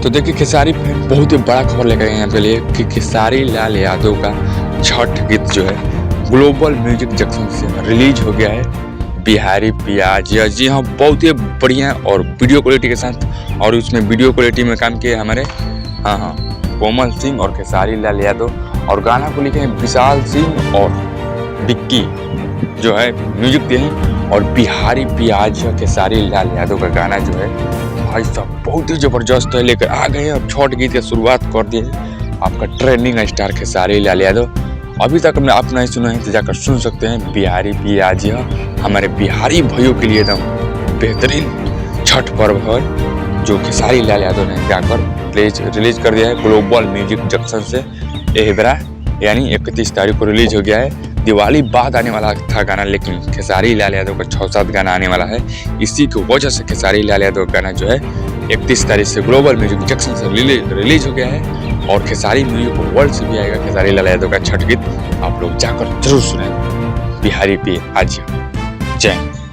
तो देखिए खेसारी फैन बहुत ही बड़ा खबर लेकर आए हैं आपके लिए कि खेसारी लाल यादव का छठ गीत जो है ग्लोबल म्यूजिक जंक्शन से रिलीज हो गया है। बिहारी पियाज जी हाँ, बहुत ही बढ़िया और वीडियो क्वालिटी के साथ। और उसमें वीडियो क्वालिटी में काम किए हमारे कोमल सिंह और खेसारी लाल यादव। और गाना को लिखे हैं विशाल सिंह और डिक्की जो है म्यूजिक दिए हैं। और बिहारी पियाज खेसारी लाल यादव का गाना जो है भाई साहब बहुत ही जबरदस्त है, लेकर आ गए। अब छठ गीत की शुरुआत कर दिए आपका ट्रेंडिंग स्टार खेसारी लाल यादव। अभी तक हमने आप नहीं सुना है तो जाकर सुन सकते हैं। बिहारी पियाज हमारे बिहारी भाइयों के लिए एकदम बेहतरीन छठ पर्व है जो खेसारी लाल यादव ने जाकर रिलीज कर दिया है ग्लोबल म्यूजिक जंक्शन से। यानी 31 तारीख को रिलीज हो गया है। दिवाली बाद आने वाला था गाना, लेकिन खेसारी लाल यादव का 6-7 गाना आने वाला है। इसी की वजह से खेसारी लाल यादव का गाना जो है 31 तारीख से ग्लोबल म्यूजिक जंक्शन से रिलीज हो गया है। और खेसारी म्यूजिक वर्ल्ड से भी आएगा खेसारी लाल यादव का छठ गीत। आप लोग जाकर जरूर सुने। बिहारी पे आज जय।